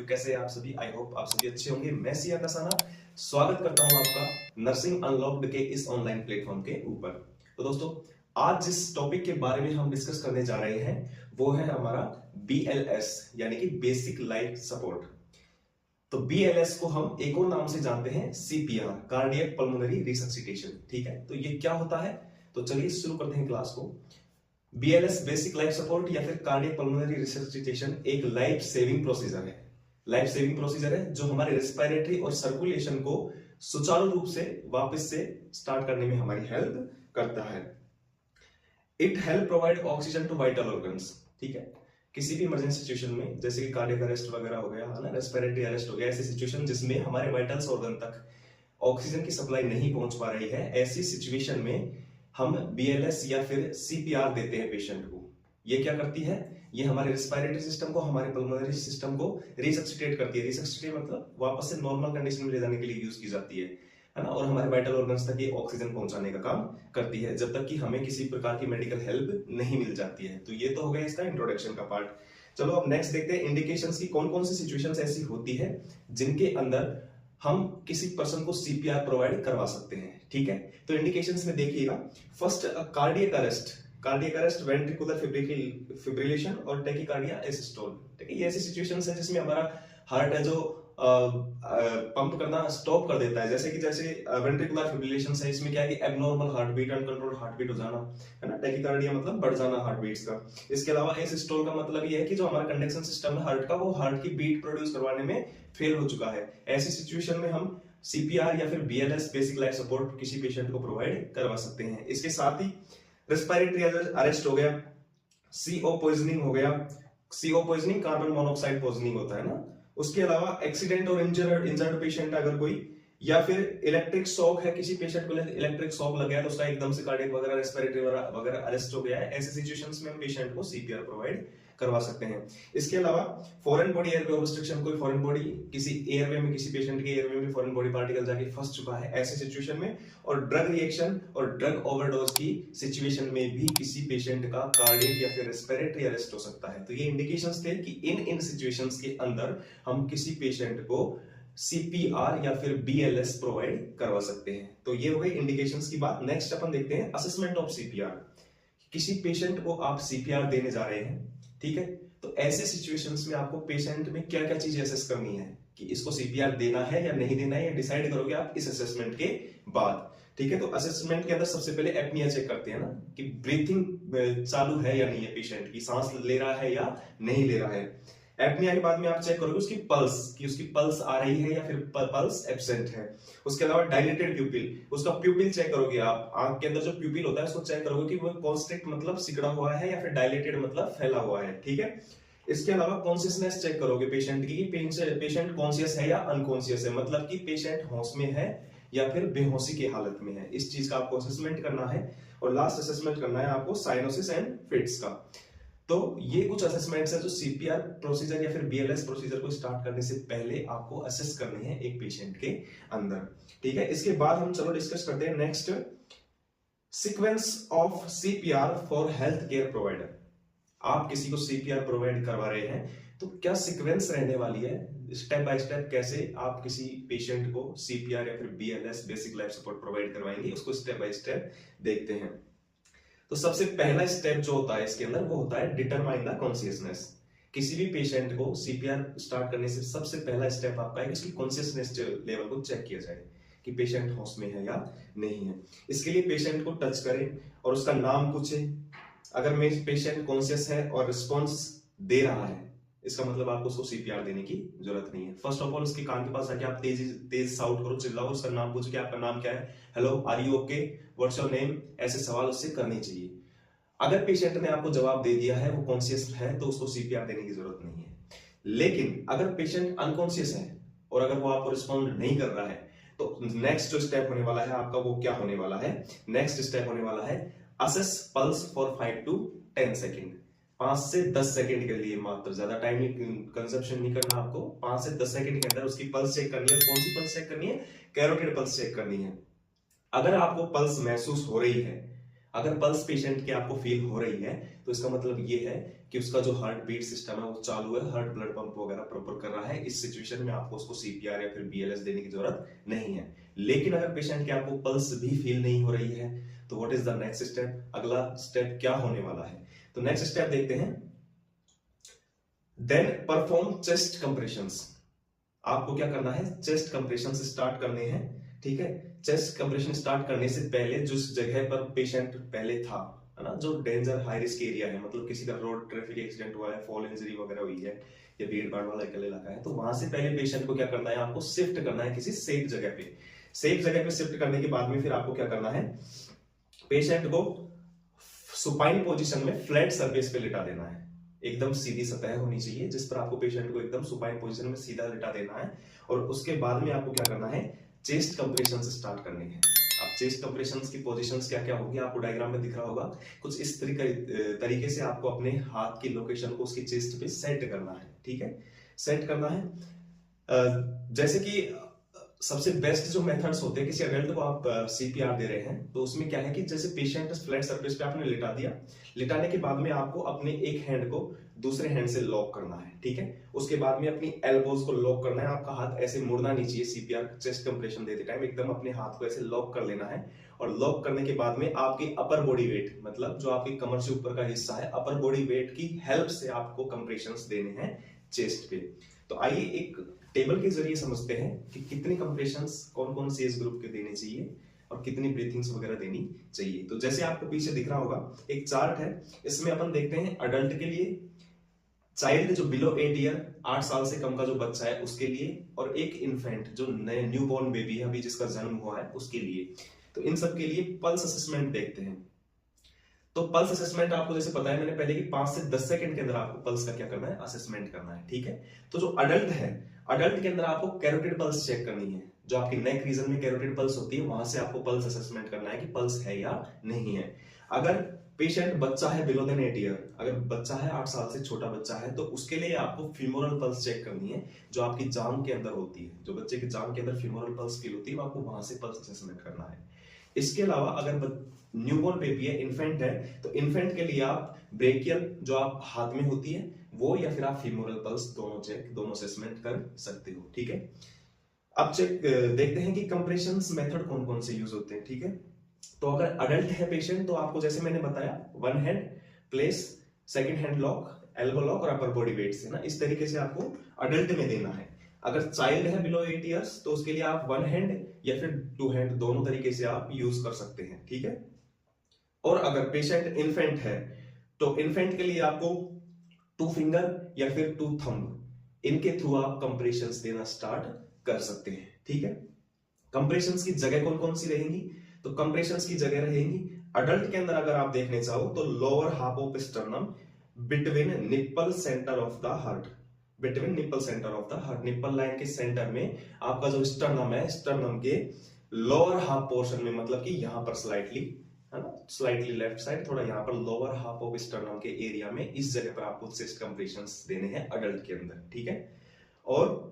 You, कैसे हैं आप सभी? आई होप आप सभी अच्छे होंगे। मैं सिया कसाना स्वागत करता हूं आपका नर्सिंग अनलॉक्ड के इस ऑनलाइन प्लेटफॉर्म के ऊपर। तो दोस्तों, आज जिस टॉपिक के बारे में हम डिस्कस करने जा रहे हैं वो है हमारा BLS यानी कि बेसिक लाइफ सपोर्ट। तो BLS को हम एक और नाम से जानते हैं CPR, कार्डियक पल्मोनरी रिससिटेशन। ठीक है, तो ये क्या होता है? तो चलिए शुरू करते हैं क्लास को। BLS बेसिक लाइफ सपोर्ट या फिर कार्डियक पल्मोनरी रिससिटेशन एक लाइफ सेविंग प्रोसीजर है। लाइफ सेविंग प्रोसीजर है जो हमारे रेस्पिरेटरी और सर्कुलेशन को सुचारू रूप से वापस से स्टार्ट करने में हमारी हेल्प करता है। It help provide oxygen to vital organs. ठीक है, किसी भी इमरजेंसी सिचुएशन में जैसे कि कार्डियक अरेस्ट वगैरह हो गया है ना, रेस्पिरेटरी अरेस्ट हो गया, ऐसी सिचुएशन जिसमें हमारे वाइटल्स ऑर्गन तक ऑक्सीजन की सप्लाई नहीं पहुंच पा रही है, ऐसी सिचुएशन में हम BLS या फिर CPR देते हैं पेशेंट को। ये क्या करती है? ये हमारे रेस्पिरेटरी सिस्टम को, हमारे पल्मोनरी सिस्टम को रिससिटेट करती है। रिससिटेट मतलब वापस से नॉर्मल कंडीशन में ले जाने के लिए यूज की जाती है ना, और हमारे वाइटल ऑर्गन्स तक ये ऑक्सीजन पहुंचाने का काम करती है जब तक कि हमें किसी प्रकार की मेडिकल हेल्प नहीं मिल जाती है। तो ये तो हो गया इसका इंट्रोडक्शन का पार्ट। चलो अब नेक्स्ट देखते हैं इंडिकेशंस की। कौन कौन सी सिचुएशंस ऐसी होती है जिनके अंदर हम किसी पर्सन को CPR प्रोवाइड करवा सकते हैं। ठीक है, तो इंडिकेशंस में देखिएगा, first cardiac arrest, ventricular fibrillation और टैकीकार्डिया एसिस्टोल। ठीक है, ये ऐसी सिचुएशंस है जिसमें हमारा हार्ट है जो पंप करना स्टॉप कर देता है। जैसे वेंट्रिकुलर फिब्रिलेशन है, इसमें क्या है कि abnormal heartbeat, uncontrolled heartbeat हो जाना है ना। टैकीकार्डिया मतलब बढ़ जाना हार्ट बीट्स का। इसके अलावा एसिस्टोल का मतलब ये है कि जो हमारा कंडक्शन सिस्टम है हार्ट का, वो हार्ट की बीट प्रोड्यूस करवाने में फेल हो चुका है। ऐसी सिचुएशन में हम CPR या फिर BLS बेसिक लाइफ सपोर्ट किसी पेशेंट को प्रोवाइड करवा सकते हैं। इसके साथ ही रेस्पिरेटरी अरेस्ट हो गया, CO पॉइजनिंग हो गया। CO poisoning carbon monoxide poisoning होता है ना। उसके अलावा एक्सीडेंट और इंजर्ड पेशेंट अगर कोई, या फिर इलेक्ट्रिक शॉक है, किसी पेशेंट को इलेक्ट्रिक शॉक लग गया तो उसका एकदम से कार्डियक वगैरह रेस्पिरेटरी वगैरह अरेस्ट हो गया है, ऐसे सिचुएशंस में हम पेशेंट को CPR प्रोवाइड करवा सकते हैं। इसके अलावा फॉरेन बॉडी एयरवे ऑब्स्ट्रक्शन, कोई फॉरेन बॉडी किसी एयरवे में, किसी पेशेंट के एयरवे में फॉरेन बॉडी पार्टिकल जाके फंस चुका है, ऐसे सिचुएशन में, और ड्रग रिएक्शन और ड्रग ओवरडोज की सिचुएशन में भी किसी पेशेंट का कार्डियक या फिर रेस्पिरेटरी अरेस्ट हो सकता है। तो ये इंडिकेशंस थे कि इन सिचुएशंस के अंदर हम किसी पेशेंट को CPR या फिर BLS प्रोवाइड करवा सकते हैं। तो ये हो गई इंडिकेशंस की बात। नेक्स्ट अपन देखते हैं असेसमेंट ऑफ CPR। किसी पेशेंट को आप CPR देने जा रहे हैं, ठीक है, तो ऐसे सिचुएशंस में आपको पेशेंट में क्या क्या चीजें असेस करनी है कि इसको CPR देना है या नहीं देना है, या डिसाइड करोगे आप इस असेसमेंट के बाद। ठीक है, तो असेसमेंट के अंदर सबसे पहले एपनिया चेक करते हैं ना, कि ब्रीथिंग चालू है या नहीं है, पेशेंट की सांस ले रहा है या नहीं ले रहा है। एपनिया के बाद में आप चेक करोगे उसकी पल्स, कि उसकी पल्स आ रही है या फिर पल्स एब्सेंट है। उसके अलावा डायलेटेड प्यूपिल, उसका प्यूपिल चेक करोगे आप, आंख के अंदर जो प्यूपिल होता है उसको चेक करोगे कि वो कॉन्स्ट्रिक्ट मतलब सिकुड़ा हुआ है या फिर डायलेटेड मतलब फैला हुआ है। ठीक है, इसके अलावा कॉन्शियसनेस चेक करोगे पेशेंट की, पेशेंट कॉन्शियस है या अनकॉन्शियस है, मतलब कि पेशेंट होश में है या फिर बेहोशी की हालत में है। इस चीज का आपको असेसमेंट करना है। और लास्ट असेसमेंट करना है आपको साइनोसिस एंड फिट्स का। तो ये कुछ असेसमेंट्स है जो CPR प्रोसीजर या फिर BLS प्रोसीजर को स्टार्ट करने से पहले आपको असेस करने हैं एक पेशेंट के अंदर। ठीक है, इसके बाद हम चलो डिस्कस करते हैं next, sequence of CPR for health care provider. आप किसी को CPR प्रोवाइड करवा रहे हैं तो क्या सीक्वेंस रहने वाली है, स्टेप बाय स्टेप कैसे आप किसी पेशेंट को CPR या फिर BLS basic life support provide करवाएंगे, उसको स्टेप बाय स्टेप देखते हैं। तो सबसे पहला स्टेप जो होता है इसके अंदर वो होता है डिटरमाइन द कॉन्शियसनेस। किसी भी पेशेंट को CPR स्टार्ट करने से सबसे पहला स्टेप आपका है कि उसकी कॉन्शियसनेस लेवल को चेक किया जाए कि पेशेंट होश में है या नहीं है। इसके लिए पेशेंट को टच करें और उसका नाम पूछे। अगर मेरे पेशेंट कॉन्शियस है और रिस्पॉन्स दे रहा है, इसका मतलब आपको उसको CPR देने की जरूरत नहीं है। फर्स्ट ऑफ ऑल उसके कान के पास जाके आप तेज साउट करो, चिल्लाओ, उसका नाम पूछो कि आपका नाम क्या है, hello, are you okay, what's your name, ऐसे सवाल उससे करने चाहिए। अगर पेशेंट ने आपको जवाब दे दिया है, वो कॉन्शियस है, तो उसको CPR देने की जरूरत नहीं है। लेकिन अगर पेशेंट अनकॉन्शियस है और अगर वो आपको रिस्पॉन्ड नहीं कर रहा है, तो नेक्स्ट जो स्टेप होने वाला है आपका, वो क्या होने वाला है? नेक्स्ट स्टेप होने वाला है assess pulse for 5 to 10 second. 5 से 10 सेकंड के लिए मात्र, ज्यादा टाइम कंजप्शन नहीं करना आपको। 5 से 10 सेकंड के अंदर उसकी पल्स चेक करनी है। कौन सी पल्स चेक करनी है? कैरोटिड पल्स चेक करनी है। अगर आपको पल्स महसूस हो रही है, अगर पल्स पेशेंट की आपको फील हो रही है तो इसका मतलब ये है कि उसका जो हार्ट बीट सिस्टम है वो चालू है, हार्ट ब्लड पंप वगैरह प्रॉपर कर रहा है। इस सिचुएशन में आपको उसको सीपीआर या फिर बीएलएस देने की जरूरत नहीं है। लेकिन अगर पेशेंट की आपको पल्स भी फील नहीं हो रही है तो what is the next step, अगला स्टेप क्या होने वाला है? तो नेक्स्ट स्टेप देखते हैं। Then perform chest compressions. आपको क्या करना है? चेस्ट कंप्रेशन स्टार्ट करने हैं, ठीक है। चेस्ट कंप्रेशन स्टार्ट करने से पहले जिस जगह पर पेशेंट पहले था, है ना, जो डेंजर हाई रिस्क एरिया है, मतलब किसी का रोड ट्रैफिक एक्सीडेंट हुआ है, फॉल इंजरी वगैरह हुई है या भीड़ भाड़ वाला इलाका है, तो वहां से पहले पेशेंट को क्या करना है? आपको शिफ्ट करना है किसी सेफ जगह पे। सेफ जगह पे शिफ्ट करने के बाद में फिर आपको क्या करना है? पेशेंट को सुपाइन पोजीशन में फ्लैट सरफेस पे लिटा देना है। एकदम सीधी सतह होनी चाहिए जिस पर आपको पेशेंट को एकदम सुपाइन पोजीशन में सीधा लिटा देना है। और उसके बाद में आपको क्या करना है? चेस्ट कंप्रेशन स्टार्ट करनी है। अब चेस्ट कंप्रेशन की पोजीशंस क्या क्या होगी आपको डायग्राम में दिख रहा होगा। कुछ इस तरीके से आपको अपने हाथ की लोकेशन को उसकी चेस्ट पे सेट करना है, ठीक है, सेट करना है। जैसे कि सबसे बेस्ट जो मेथड्स होते हैं, किसी अडल्ट को आप सीपीआर दे रहे हैं तो उसमें क्या है कि जैसे पेशेंट फ्लैट सरफेस पे आपने लिटा दिया, लिटाने के बाद में आपको अपने एक हैंड को दूसरे हैंड से लॉक करना है, ठीक है। उसके बाद में अपनी एल्बोज को लॉक करना है। आपका हाथ ऐसे मुड़ना नहीं चाहिए। सीपीआर चेस्ट कंप्रेशन देते टाइम एकदम अपने हाथ को ऐसे लॉक कर लेना है। और लॉक करने के बाद में आपकी अपर बॉडी वेट, मतलब जो आपकी कमर से ऊपर का हिस्सा है, अपर बॉडी वेट की हेल्प से आपको कंप्रेशंस देने हैं चेस्ट पे। तो आइए एक टेबल के जरिए समझते हैं कि कितने कंप्रेशंस कौन कौन से एज ग्रुप के देने चाहिए और कितनी ब्रीथिंग्स वगैरह देनी चाहिए। तो जैसे आपको पीछे दिख रहा होगा एक चार्ट है, इसमें अपन देखते हैं अडल्ट के लिए, चाइल्ड जो बिलो 8 ईयर 8 साल से कम का जो बच्चा है उसके लिए, और एक इन्फेंट जो नए न्यू बॉर्न बेबी है अभी जिसका जन्म हुआ है उसके लिए। तो इन सब के लिए पल्स असेसमेंट देखते हैं। तो पल्स असेसमेंट आपको जैसे पता है मैंने पहले कि 5 से 10 सेकंड के अंदर आपको पल्स का क्या करना है? असेसमेंट करना है, ठीक है। तो जो अडल्ट है, अडल्ट के अंदर आपको कैरोटिड पल्स चेक करनी है। जो आपकी नेक रीजन में कैरोटिड पल्स होती है वहां से आपको पल्स असेसमेंट करना है कि पल्स है या नहीं है। अगर पेशेंट बच्चा है बिलो देन 8 ईयर, अगर बच्चा है 8 साल से छोटा बच्चा है, तो उसके लिए आपको फीमोरल पल्स चेक करनी है जो आपकी जांघ के अंदर होती है। जो बच्चे की जांघ के अंदर फीमोरल पल्स फील होती है आपको वहां से पल्स असेसमेंट करना है। इसके अलावा अगर न्यूबॉर्न बेबी है, इन्फेंट है, तो इन्फेंट के लिए आप ब्रेकियल जो आप हाथ में होती है वो, या फिर आप फीमोरल पल्स दोनों असेसमेंट कर सकते हो, ठीक है। अब चेक देखते हैं कि कंप्रेशंस मेथड कौन कौन से यूज होते हैं, ठीक है। तो अगर अडल्ट है पेशेंट तो आपको जैसे मैंने बताया one hand place, second hand lock, elbow lock और अपर बॉडी वेट से ना, इस तरीके से आपको अडल्ट में देना है। अगर चाइल्ड है बिलो 8 इयर्स तो उसके लिए आप वन हैंड या फिर टू हैंड दोनों तरीके से आप यूज कर सकते हैं, ठीक है। और अगर पेशेंट इन्फेंट है तो इन्फेंट के लिए आपको 2 फिंगर या फिर 2 थंब, इनके थ्रू आप कंप्रेशंस देना स्टार्ट कर सकते हैं, ठीक है। कंप्रेशंस की जगह कौन कौन सी रहेंगी? तो कंप्रेशंस की जगह रहेंगी अडल्ट के अंदर अगर आप देखने चाहो तो lower half of sternum between nipple centre of the heart, between nipple centre of the heart, nipple line के सेंटर में आपका जो स्टर्नम है, स्टर्नम के लोअर हाफ पोर्शन में, मतलब कि यहां पर स्लाइटली, है ना, स्लाइटली लेफ्ट साइड, थोड़ा यहां पर लोअर हाफ ऑफ स्टर्नम के एरिया में, इस जगह पर आपको चेस्ट कंप्रेशंस देने हैं अडल्ट के अंदर, ठीक है। और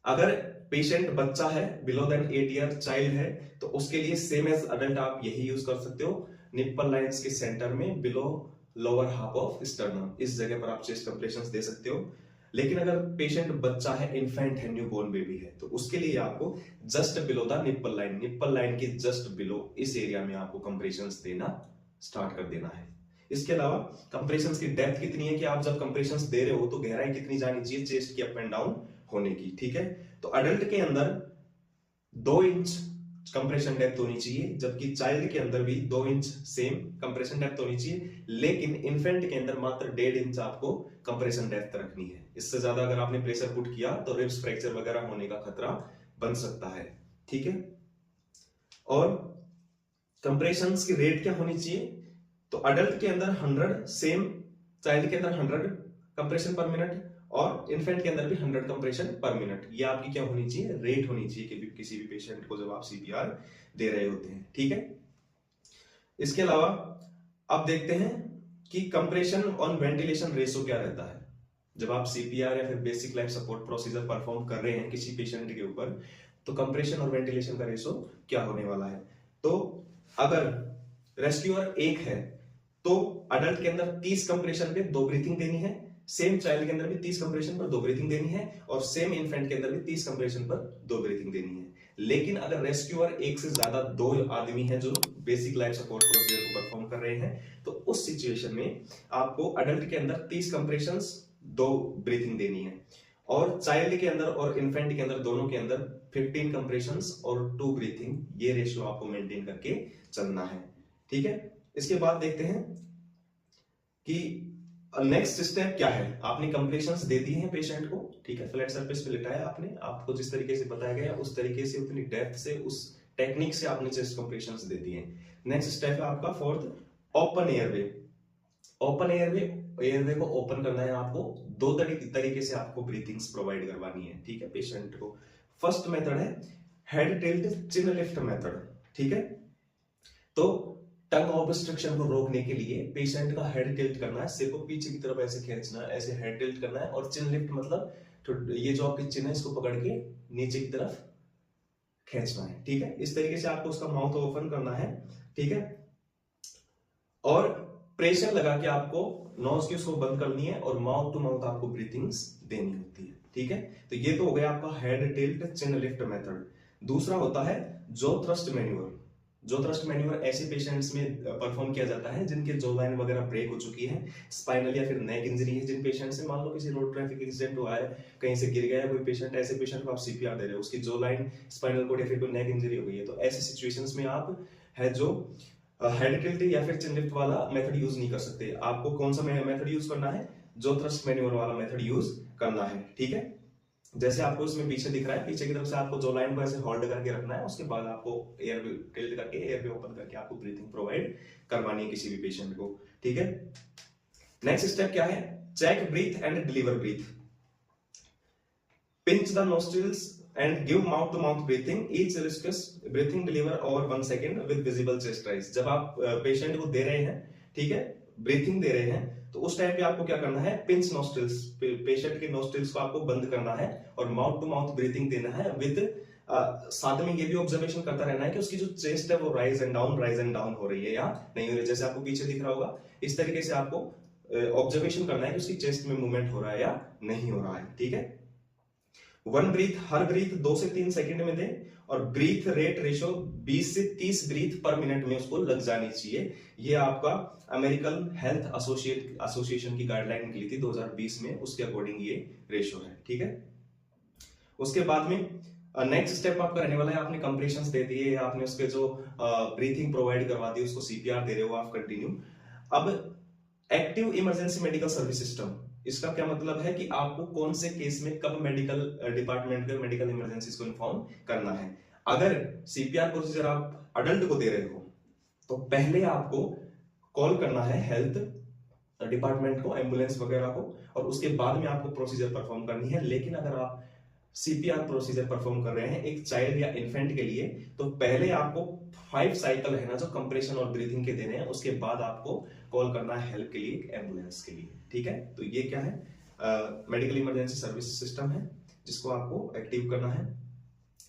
अगर पेशेंट बच्चा है बिलो देन 8 ईयर चाइल्ड है तो उसके लिए सेम एज अडल्ट आप यही यूज कर सकते हो। निप्पल लाइंस के सेंटर में below lower half of sternum, इस जगह पर आप चेस्ट कंप्रेशंस दे सकते हो। लेकिन अगर पेशेंट बच्चा है, इन्फेंट है, न्यूबॉर्न बेबी है, तो उसके लिए आपको just below the nipple line के जस्ट बिलो इस एरिया में आपको कंप्रेशंस देना स्टार्ट कर देना है। इसके अलावा कंप्रेशंस की डेप्थ कितनी है कि आप जब कंप्रेशंस दे रहे हो तो गहराई कितनी जानी चाहिए चेस्ट की अप एंड डाउन होने की, ठीक है। तो अडल्ट के अंदर 2 इंच कंप्रेशन डेप्थ होनी चाहिए, जबकि चाइल्ड के अंदर भी 2 इंच सेम कंप्रेशन डेप्थ होनी चाहिए। लेकिन इन्फेंट के अंदर मात्र 1.5 इंच आपको कंप्रेशन डेप्थ रखनी है। इससे ज्यादा अगर आपने प्रेशर पुट किया तो रिब्स फ्रैक्चर वगैरह होने का खतरा बन सकता है, ठीक है। और कंप्रेशंस की रेट क्या होनी चाहिए? तो अडल्ट के अंदर 100 सेम, चाइल्ड के अंदर 100 कंप्रेशन पर मिनट और इन्फेंट के अंदर भी 100 कंप्रेशन पर मिनट। ये आपकी क्या होनी चाहिए? रेट होनी चाहिए कि किसी भी पेशेंट को जब आप सीपीआर दे रहे होते हैं, ठीक है। इसके अलावा अब देखते हैं कि कंप्रेशन और वेंटिलेशन रेशो क्या रहता है जब आप सीपीआर या फिर basic life support procedure perform कर रहे हैं किसी पेशेंट के ऊपर। तो कंप्रेशन और वेंटिलेशन का रेशो क्या होने वाला है? तो अगर रेस्क्यूअर एक है तो अडल्ट के अंदर 30 कंप्रेशन पे 2 ब्रीथिंग देनी है, सेम चाइल्ड के अंदर भी 30 कंप्रेशन पर 2 ब्रीथिंग देनी है, और सेम इन्फेंट के अंदर भी 30 कंप्रेशन पर 2 ब्रीथिंग देनी है। लेकिन अगर रेस्क्यूअर एक से ज्यादा 2 आदमी हैं जो बेसिक लाइफ सपोर्ट प्रोसीजर को परफॉर्म कर रहे हैं, तो उस सिचुएशन में आपको अडल्ट के अंदर 30 कंप्रेशंस 2 ब्रीथिंग देनी है, और चाइल्ड के अंदर और इन्फेंट के अंदर दोनों के अंदर 15 कंप्रेशंस और 2 ब्रीथिंग, ये रेशियो आपको मेंटेन करके चलना है। ठीक है, इसके बाद देखते हैं कि नेक्स्ट स्टेप क्या है। आपने कंप्रेशंस दे दी हैं पेशेंट को, ठीक है, फ्लैट सरफेस पे लिटाया आपने, आपको जिस तरीके से बताया गया उस तरीके से, उतनी डेप्थ से, उस टेक्निक से आपने चेस्ट कंप्रेशंस दे दिए हैं। नेक्स्ट स्टेप है आपका fourth, open airway. Open airway को ओपन करना है आपको, 2 तरीके से आपको ब्रीथिंग्स प्रोवाइड करवानी है, ठीक है, पेशेंट को। फर्स्ट मेथड है हेड टिल्ट चिन लिफ्ट मेथड, ठीक है। तो टंग ऑब्स्ट्रक्शन को रोकने के लिए पेशेंट का हेड टिल्ट करना है, सिर को पीछे की तरफ ऐसे खींचना है, ऐसे हेड टिल्ट करना है, और चिन लिफ्ट मतलब तो ये जो आपकी चिन है इसको पकड़ के नीचे की तरफ खींचना है, ठीक है। इस तरीके से आपको उसका माउथ ओपन करना है, ठीक है, और प्रेशर लगा के आपको नोज की उसको बंद करनी है, और माउथ टू माउथ आपको ब्रीथिंग्स देनी होती है, ठीक है। तो ये तो हो गया आपका हेड टिल्ट चिन लिफ्ट मेथड। दूसरा होता है जो थ्रस्ट मैन्यूवर। जो थ्रस्ट मैन्यूवर ऐसे पेशेंट्स में परफॉर्म किया जाता है जिनके जॉ लाइन वगैरह ब्रेक हो चुकी है, स्पाइनल या फिर नेक इंजरी है, जिन पेशेंट से मान लो किसी रोड ट्रैफिक एक्सीडेंट हुआ है, कहीं से गिर गया कोई पेशेंट, ऐसे पेशेंट को आप सीपीआर दे रहे हो, उसकी जॉ लाइन, स्पाइनल कॉर्ड या फिर कोई नेक इंजरी हो गई है, तो ऐसे सिचुएशंस में आप है जो हेड टिल्ट या फिर चिन लिफ्ट वाला मेथड यूज नहीं कर सकते। आपको कौन सा मेथड यूज करना है, जो थ्रस्ट मैन्यूवर वाला मेथड यूज करना है, ठीक है। जैसे आपको इसमें पीछे दिख रहा है, पीछे की तरफ से आपको जो लाइन को ऐसे होल्ड करके रखना है, उसके बाद आपको एयर टिल्ट करके एयर पे ओपन करके आपको ब्रीथिंग प्रोवाइड करवानी है किसी भी पेशेंट को, ठीक है। नेक्स्ट स्टेप क्या है, check breath and deliver breath. Pinch the nostrils and give mouth to mouth breathing, each rescue breathing deliver over 1 second with visible chest rise. जब आप पेशेंट को दे रहे हैं, ठीक है, ब्रीथिंग दे रहे हैं, तो उस टाइम पे आपको क्या करना है, पिंच नोस्ट्रिल्स, पेशेंट के नोस्ट्रिल्स को आपको बंद करना है और माउथ टू माउथ ब्रीथिंग देना है विद साथ में ये भी ऑब्जर्वेशन करता रहना है कि उसकी जो चेस्ट है वो राइज एंड डाउन हो रही है या नहीं हो रही है। जैसे आपको पीछे दिख रहा होगा, इस तरीके से आपको ऑब्जर्वेशन करना है कि उसकी चेस्ट में मूवमेंट हो रहा है या नहीं हो रहा है, ठीक है। 1 ब्रीथ, हर ब्रीथ 2 से 3 सेकंड में दें, और ब्रीथ रेट रेशो 20 से 30 ब्रीथ पर मिनट में उसको लग जानी चाहिए। ये आपका अमेरिकन हेल्थ एसोसिएशन की गाइडलाइन निकली थी 2020 में, उसके अकॉर्डिंग ये रेशो है, ठीक है। उसके बाद में नेक्स्ट स्टेप आपका रहने वाला है, आपने कंप्रेशंस दे दिए, आपने उसके जो ब्रीथिंग प्रोवाइड करवा दी, उसको सीपीआर दे रहे हो आप कंटिन्यू। अब active emergency medical service system, इसका क्या मतलब है कि आपको कौन से केस में कब मेडिकल डिपार्टमेंट के मेडिकल इमरजेंसीज को इन्फॉर्म करना है। अगर सीपीआर प्रोसीजर आप अडल्ट को दे रहे हो तो पहले आपको कॉल करना है हेल्थ डिपार्टमेंट को, एम्बुलेंस वगैरह को, और उसके बाद में आपको प्रोसीजर परफॉर्म करनी है। लेकिन अगर आप सीपीआर प्रोसीजर परफॉर्म कर रहे हैं एक चाइल्ड या इन्फेंट के लिए, तो पहले आपको 5 साइकिल है ना जो कंप्रेशन और ब्रीथिंग के देने हैं, उसके बाद आपको कॉल करना है हेल्प के लिए, एम्बुलेंस के लिए, ठीक है। तो ये क्या है, मेडिकल इमरजेंसी सर्विस सिस्टम है जिसको आपको एक्टिव करना है।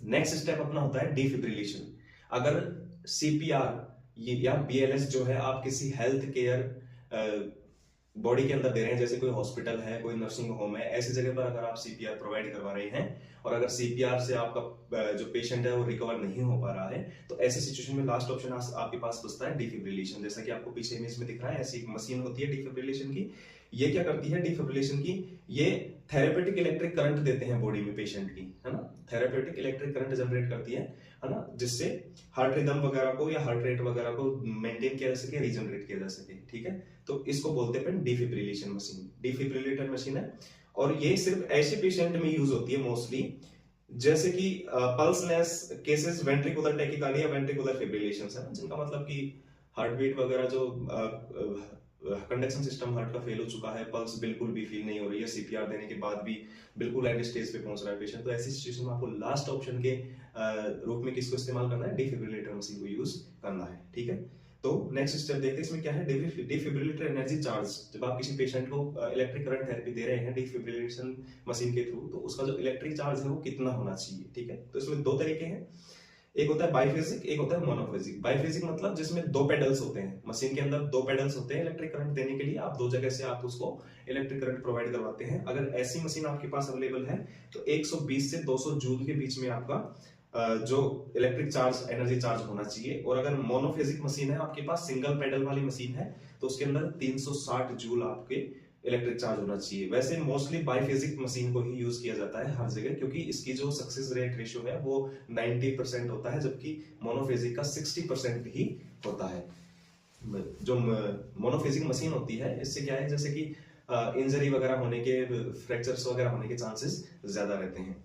नेक्स्ट स्टेप अपना होता है डिफिब्रिलेशन। अगर सीपीआर या बीएलएस जो है आप किसी हेल्थ केयर बॉडी के अंदर दे रहे हैं, जैसे कोई हॉस्पिटल है, कोई नर्सिंग होम है, ऐसी जगह पर अगर आप सीपीआर प्रोवाइड करवा रहे हैं, और अगर सीपीआर से आपका जो पेशेंट है वो रिकवर नहीं हो पा रहा है, तो ऐसे सिचुएशन में लास्ट ऑप्शन आपके पास बचता है डिफिब्रिलेशन। जैसा कि आपको पीछे इमेज में दिख रहा है, ऐसी एक मशीन होती है डिफिब्रिलेशन की। ये क्या करती है डिफिब्रिलेशन की, ये थेरेपेटिक इलेक्ट्रिक करंट देते हैं बॉडी में पेशेंट की, है ना, थेरेपेटिक इलेक्ट्रिक करंट जनरेट करती है ना, जिससे हार्ट रिदम वगैरह को या हार्ट रेट वगैरह को मेंटेन किया जा सके, रीजनरेट किया जा सके, ठीक है। तो इसको बोलते हैं डिफिब्रिलेशन मशीन, डिफिब्रिलेटर मशीन है। और ये सिर्फ ऐसे पेशेंट में यूज होती है मोस्टली, जैसे कि pulseless cases, ventricular tachycardia, ventricular fibrillation है, जिनका मतलब कि हार्ट बीट वगैरह जो कंडक्शन सिस्टम हार्ट का फेल हो चुका है, पल्स बिल्कुल भी फील नहीं हो रही है, सीपीआर देने के बाद भी बिल्कुल एंड स्टेज पे पहुंच रहा है पेशेंट, तो ऐसी सिचुएशन में आपको लास्ट ऑप्शन के रूप में किसको इस्तेमाल करना है, डिफिब्रिलेटर मशीन को यूज करना है, ठीक है। तो नेक्स्ट स्टेप देखते हैं इसमें क्या है, डिफिब्रिलेटर एनर्जी चार्ज। जब आप किसी पेशेंट को इलेक्ट्रिक करंट थेरेपी दे रहे हैं डिफिब्रिलेशन मशीन के थ्रू, तो उसका जो इलेक्ट्रिक चार्ज है वो कितना होना चाहिए, ठीक है। तो इसमें 2 तरीके हैं, एक होता है बाइफेजिक, एक होता है मोनोफेजिक। बाइफेजिक मतलब जिसमें दो पेडल्स होते हैं, मशीन के अंदर दो पेडल्स होते हैं इलेक्ट्रिक करंट देने के लिए, आप दो जगह से आप उसको इलेक्ट्रिक करंट प्रोवाइड करवाते हैं। अगर ऐसी मशीन आपके पास अवेलेबल है तो 120 से 200 जूल के बीच में आपका जो इलेक्ट्रिक चार्ज एनर्जी चार्ज होना चाहिए। और अगर मोनोफेजिक मशीन है आपके पास, सिंगल पेडल वाली मशीन है, तो उसके अंदर 360 जूल आपके इलेक्ट्रिक चार्ज होना चाहिए। वैसे मोस्टली बाइफेजिक मशीन को ही यूज किया जाता है हर जगह, क्योंकि इसकी जो सक्सेस रेट रेशियो है वो 90% होता है, जबकि मोनोफेजिक का 60% ही होता है। जो मोनोफेजिक मशीन होती है इससे क्या है, जैसे कि इंजरी वगैरह होने के, फ्रैक्चर्स वगैरह होने के चांसेस ज्यादा रहते हैं।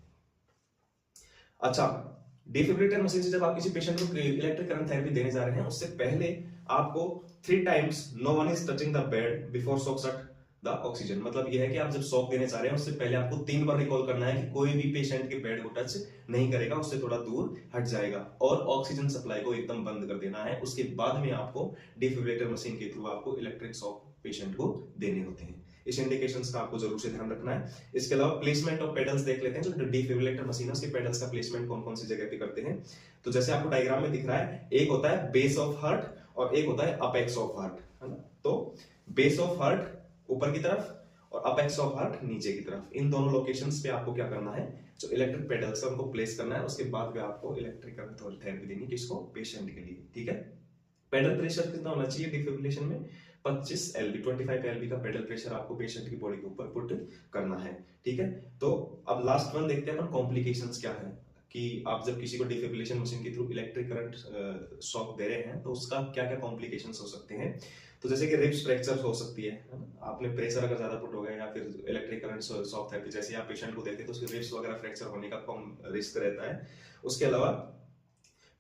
अच्छा, डिफिब्रिलेटर मशीन से जब आप किसी पेशेंट को इलेक्ट्रिक करंट थेरेपी देने जा रहे हैं, उससे पहले आपको 3 times no one is touching the bed before shock shut the oxygen. मतलब यह है कि आप जब शॉक देने जा रहे हैं उससे पहले आपको 3 बार रिकॉल करना है कि कोई भी पेशेंट के बेड को टच नहीं करेगा, उससे थोड़ा दूर हट जाएगा, और ऑक्सीजन सप्लाई को एकदम बंद कर देना है। उसके बाद में आपको डिफिब्रिलेटर मशीन के थ्रू आपको इलेक्ट्रिक शॉक पेशेंट को देने होते हैं। इस इंडिकेशंस का आपको जरूर से ध्यान रखना है। इसके अलावा प्लेसमेंट ऑफ पेडल्स देख लेते हैं। जो डिफिब्रिलेटर मशीन है उसके पेडल्स का प्लेसमेंट कौन कौन सी जगह पे करते हैं। तो जैसे आपको डायग्राम में दिख रहा है, एक होता है बेस ऑफ हार्ट और एक होता है अपेक्स ऑफ हार्ट, है ना। तो बेस ऑफ हार्ट ऊपर की तरफ और अपेक्स ऑफ हार्ट नीचे की तरफ, इन दोनों लोकेशंस पे आपको क्या करना है, जो इलेक्ट्रिक पेडल्स है उनको प्लेस करना है। उसके बाद में आपको इलेक्ट्रिक करंट थेरेपी देनी है, किसको, पेशेंट के लिए, ठीक है। पेडल प्रेशर कितना होना चाहिए डिफिब्रिलेशन में, 25 LV 25 LV का पेडल प्रेशर आपको पेशेंट की बॉडी के ऊपर पुट करना है, ठीक है। तो अब लास्ट वन देखते हैं अपन, कॉम्प्लिकेशंस क्या है, कि आप जब किसी को डिफिब्रिलेशन मशीन के थ्रू इलेक्ट्रिक करंट शॉक दे रहे हैं तो उसका क्या क्या कॉम्प्लिकेशंस हो सकते हैं। तो जैसे कि रिब्स फ्रैक्चर हो सकती है ना? आपने प्रेशर अगर ज्यादा पुट हो गया या फिर इलेक्ट्रिक करंट शॉक थेरेपी जैसे आप पेशेंट को देते हैं तो उसके रिब्स वगैरह फ्रैक्चर होने का कम रिस्क रहता है। उसके अलावा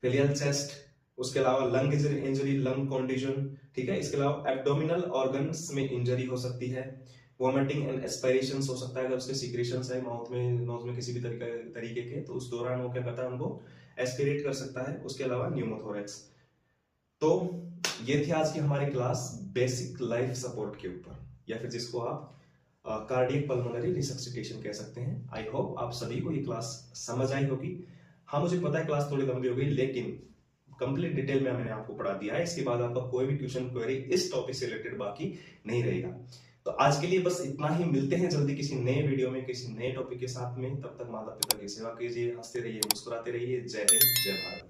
फेलियल चेस्ट, उसके अलावा लंग इंजरी, लंग कंडीशन, ठीक है। इसके अलावा एब्डोमिनल ऑर्गन्स में इंजरी हो सकती है। वोमिटिंग एंड एस्पिरेशंस हो सकता है, अगर उसके सीक्रेशंस है माउथ में, नोज में किसी भी तरीके के, तो उस दौरान वो क्या करता है, उनको एस्पिरेट कर सकता है। उसके अलावा न्यूमोथोरेक्स। तो ये थी आज की हमारी क्लास बेसिक लाइफ सपोर्ट के ऊपर, या फिर जिसको आप कार्डियक पल्मोनरी रिसक्सिटेशन कह सकते हैं। आई होप आप सभी को ये क्लास समझ आई होगी। हाँ, मुझे पता है क्लास थोड़ी लंबी हो गई, लेकिन कंप्लीट डिटेल में मैंने आपको पढ़ा दिया है। इसके बाद आपका कोई भी ट्यूशन क्वेरी इस टॉपिक से रिलेटेड बाकी नहीं रहेगा। तो आज के लिए बस इतना ही, मिलते हैं जल्दी किसी नए वीडियो में किसी नए टॉपिक के साथ में। तब तक माता पिता की सेवा कीजिए, हंसते रहिए, मुस्कुराते रहिए। जय हिंद, जय भारत।